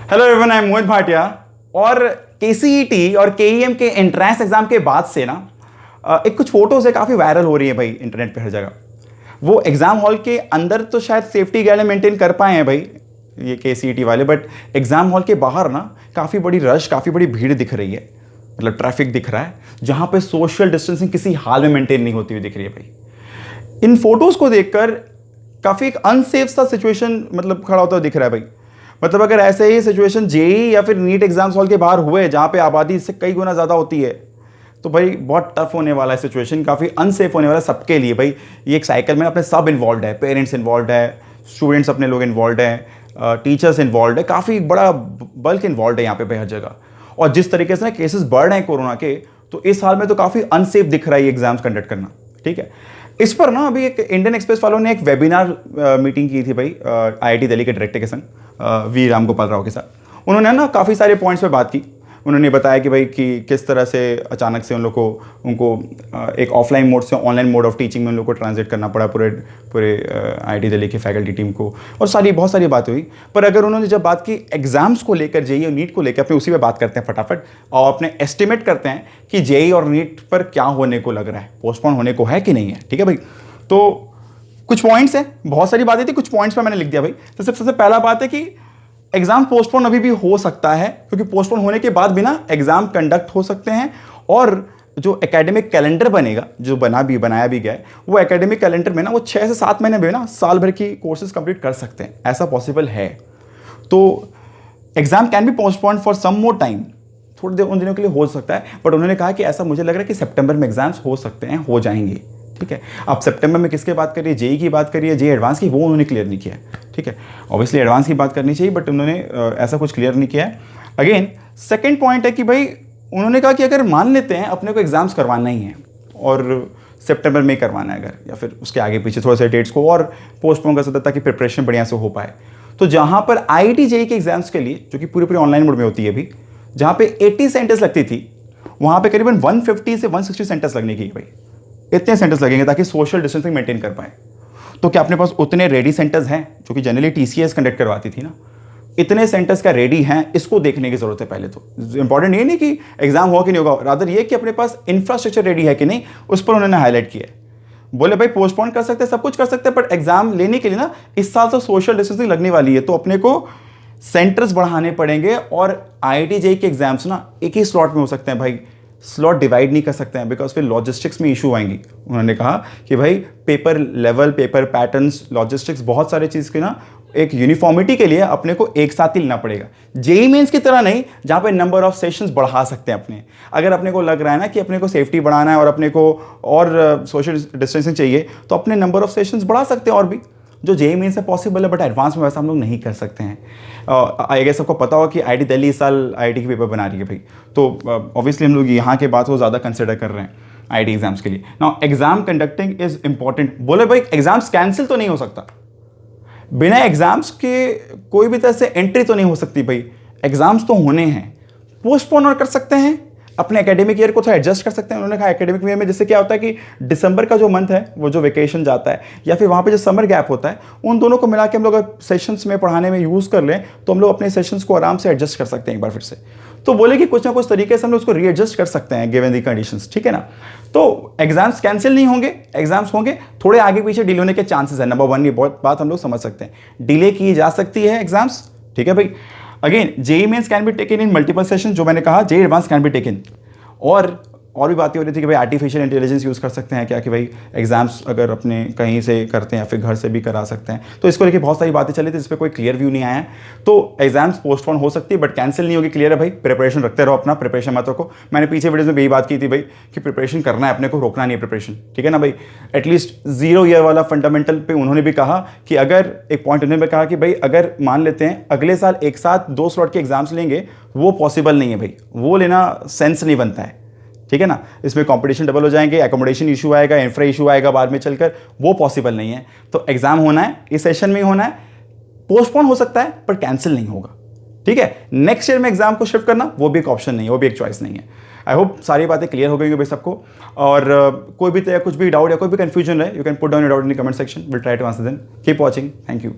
Hello everyone, I am मोहित भाटिया। और KCET और KEM के एंट्रेंस एग्जाम के बाद से ना एक कुछ फोटोज है, काफ़ी वायरल हो रही है भाई इंटरनेट पे हर जगह। वो एग्जाम हॉल के अंदर तो शायद सेफ्टी गाइडलाइन मेंटेन कर पाए हैं भाई ये केसीईटी वाले, बट एग्जाम हॉल के बाहर ना काफ़ी बड़ी रश, काफ़ी बड़ी भीड़ दिख रही है। मतलब ट्रैफिक दिख रहा है जहाँ पे सोशल डिस्टेंसिंग किसी हाल में मेंटेन नहीं होती हुई दिख रही है भाई। इन फोटोज़ को देखकर काफ़ी एक अनसेफ सा सिचुएशन मतलब खड़ा होता हुआ दिख रहा है भाई। मतलब अगर ऐसे ही सिचुएशन जेई या फिर नीट एग्जाम्स हॉल के बाहर हुए जहाँ पे आबादी इससे कई गुना ज़्यादा होती है तो भाई बहुत टफ होने वाला है सिचुएशन, काफ़ी अनसेफ होने वाला है सबके लिए भाई। ये एक साइकिल में अपने सब इन्वॉल्व है, पेरेंट्स इन्वॉल्व है, स्टूडेंट्स अपने लोग इन्वॉल्व हैं, टीचर्स इन्वॉल्व है, काफ़ी बड़ा बल्क इन्वॉल्व है यहाँ पे भाई हर जगह। और जिस तरीके से ना केसेस बढ़ रहे हैं कोरोना के, तो इस हाल में तो काफ़ी अनसेफ दिख रहा है ये एग्जाम्स कंडक्ट करना। ठीक है, इस पर ना अभी एक इंडियन एक्सप्रेस वालों ने एक वेबिनार मीटिंग की थी भाई आईआईटी दिल्ली के डायरेक्टर के संग वी राम गोपाल राव के साथ। उन्होंने ना काफ़ी सारे पॉइंट्स पे बात की। उन्होंने बताया कि भाई कि किस तरह से अचानक से उनको एक ऑफलाइन मोड से ऑनलाइन मोड ऑफ टीचिंग में उन लोग को ट्रांसलेट करना पड़ा पूरे आईआईटी दिल्ली की फैकल्टी टीम को, और बहुत सारी बातें हुई। पर अगर उन्होंने जब बात की एग्जाम्स को लेकर, जेई और नीट को लेकर, अपने उसी पे बात करते हैं फटाफट और अपने एस्टिमेट करते हैं कि जेई और नीट पर क्या होने को लग रहा है, पोस्टपोन होने को है कि नहीं है। ठीक है भाई, तो कुछ पॉइंट्स हैं, बहुत सारी बातें थी, कुछ पॉइंट्स पर मैंने लिख दिया भाई। तो सबसे पहला बात है कि एग्जाम पोस्टपोन अभी भी हो सकता है, क्योंकि पोस्टपोन होने के बाद भी ना एग्जाम कंडक्ट हो सकते हैं। और जो एकेडमिक कैलेंडर बनेगा, जो बनाया भी गया है, वो एकेडमिक कैलेंडर में ना वो 6 से 7 महीने में ना साल भर की कोर्सेज कंप्लीट कर सकते हैं, ऐसा पॉसिबल है। तो exam can be postpone for some more time, थोड़ी देर उन दिनों के लिए हो सकता है। बट उन्होंने कहा कि ऐसा मुझे लग रहा है कि सितंबर में एग्जाम्स हो सकते हैं, हो जाएंगे। ठीक है, आप सितंबर में किसके बात करिए, जेई की बात करिए, जेई एडवांस की, वो उन्होंने क्लियर नहीं किया है। ठीक है, ऑब्वियसली एडवांस की बात करनी चाहिए, बट उन्होंने ऐसा कुछ क्लियर नहीं किया है। अगेन सेकंड पॉइंट है कि भाई उन्होंने कहा कि अगर मान लेते हैं अपने को एग्जाम्स करवाना ही है और सितंबर में करवाना है अगर, या फिर उसके आगे पीछे थोड़े से डेट्स को और पोस्टपोन कर सकता है ताकि प्रिपरेशन बढ़िया से हो पाए, तो जहाँ पर आईआईटी जेई के एग्जाम्स के लिए, जो कि पूरी ऑनलाइन मोड में होती है अभी, जहाँ पे 80 सेंटर्स लगती थी, वहाँ पे करीबन 150 से 160 सेंटर्स लगने की भाई। इतने सेंटर्स लगेंगे ताकि सोशल डिस्टेंसिंग मेंटेन कर पाए। तो क्या अपने पास उतने रेडी सेंटर्स हैं, जो कि जनरली टीसीएस कंडक्ट करवाती थी ना, इतने सेंटर्स का रेडी हैं, इसको देखने की जरूरत है पहले। तो इंपॉर्टेंट ये नहीं कि एग्जाम होगा कि नहीं होगा, रादर ये कि अपने पास इंफ्रास्ट्रक्चर रेडी है कि नहीं, उस पर उन्होंने हाईलाइट किया है। बोले भाई पोस्टपोन कर सकते हैं, सब कुछ कर सकते हैं, बट एग्जाम लेने के लिए ना इस साल तो सोशल डिस्टेंसिंग लगने वाली है, तो अपने को सेंटर्स बढ़ाने पड़ेंगे। और आईआईटी जेई के एग्जाम्स ना एक ही स्लॉट में हो सकते हैं भाई, स्लॉट डिवाइड नहीं कर सकते हैं, बिकॉज फिर लॉजिस्टिक्स में इशू आएंगी। उन्होंने कहा कि भाई paper level, paper patterns, logistics, बहुत सारे चीज़ के ना एक यूनिफॉर्मिटी के लिए अपने को एक साथ ही लेना पड़ेगा। जेई मेंस की तरह नहीं, जहाँ पे नंबर ऑफ सेशंस बढ़ा सकते हैं अपने। अगर अपने को लग रहा है ना कि अपने को सेफ्टी बढ़ाना है और अपने को और सोशल डिस्टेंसिंग चाहिए, तो अपने नंबर ऑफ सेशंस बढ़ा सकते हैं और भी, जो जेई मेन से पॉसिबल है, बट एडवांस में वैसा हम लोग नहीं कर सकते हैं। आई गेस सबको पता होगा कि आईआईटी दिल्ली इस साल आईआईटी के पेपर बना रही है भाई, तो ऑब्वियसली हम लोग यहाँ के बात को ज़्यादा कंसिडर कर रहे हैं आईआईटी एग्जाम्स के लिए। Now exam conducting is important. बोले भाई एग्जाम्स कैंसिल तो नहीं हो सकता, बिना एग्जाम्स के कोई भी तरह से एंट्री तो नहीं हो सकती भाई, एग्जाम्स तो होने हैं। पोस्टपोन और कर सकते हैं, अपने एकेडमिक ईयर को थोड़ा एडजस्ट कर सकते हैं। उन्होंने कहा एकेडमिक ईयर में जैसे क्या होता है कि दिसंबर का जो मंथ है, वो जो वेकेशन जाता है, या फिर वहाँ पे जो समर गैप होता है, उन दोनों को मिला के हम लोग अगर सेशंस में पढ़ाने में यूज़ कर लें, तो हम लोग अपने सेशंस को आराम से एडजस्ट कर सकते हैं एक बार फिर से। तो बोले कि कुछ ना कुछ तरीके से हम लोग उसको रीएडजस्ट कर सकते हैं गिवन दी कंडीशंस। ठीक है ना, तो एग्जाम्स कैंसिल नहीं होंगे, एग्जाम्स होंगे, थोड़े आगे पीछे डिले होने के चांसेस है। नंबर 1 ये बहुत बात हम लोग समझ सकते हैं, डिले की जा सकती है एग्जाम्स। ठीक है भाई, again JEE Mains can be taken in multiple session, जो मैंने कहा, JEE advance can be taken. और भी बातें हो रही थी कि भाई आर्टिफिशियल इंटेलिजेंस यूज़ कर सकते हैं क्या, कि भाई एग्जाम्स अगर अपने कहीं से करते हैं या फिर घर से भी करा सकते हैं। तो इसको लेके बहुत सारी बातें चली थी, इस पर कोई क्लियर व्यू नहीं आया है। तो एग्जाम्स पोस्टपोन हो सकती है, बट कैंसिल नहीं होगी, क्लियर है भाई। प्रिपरेशन रखते रहो, अपना प्रिपरेशन मत रखो। मैंने पीछे वीडियोज में यही बात की थी भाई कि प्रिपरेशन करना है, अपने को रोकना नहीं है प्रिपरेशन। ठीक है ना भाई, एटलीस्ट 0 ईयर वाला फंडामेंटल पे उन्होंने भी कहा कि अगर एक पॉइंट उन्होंने भी कहा कि भाई अगर मान लेते हैं अगले साल एक साथ 2 स्लॉट के एग्जाम्स लेंगे, वो पॉसिबल नहीं है भाई, वो लेना सेंस नहीं बनता है। ठीक है ना, इसमें कंपटीशन डबल हो जाएंगे, एकोमोडेशन इशू आएगा, इंफ्रा इशू आएगा बाद में चलकर, वो पॉसिबल नहीं है। तो एग्जाम होना है, इस सेशन में ही होना है, पोस्टपोन हो सकता है पर कैंसिल नहीं होगा। ठीक है, नेक्स्ट ईयर में एग्जाम को शिफ्ट करना वो भी एक ऑप्शन नहीं है, वो भी एक चॉइस नहीं है। आई होप सारी बातें क्लियर हो गई भाई सबको। और कोई भी कुछ भी डाउट या कोई भी कंफ्यूजन रहे, you can put down your doubt in the comment section, will try to answer them. Keep watching, thank you.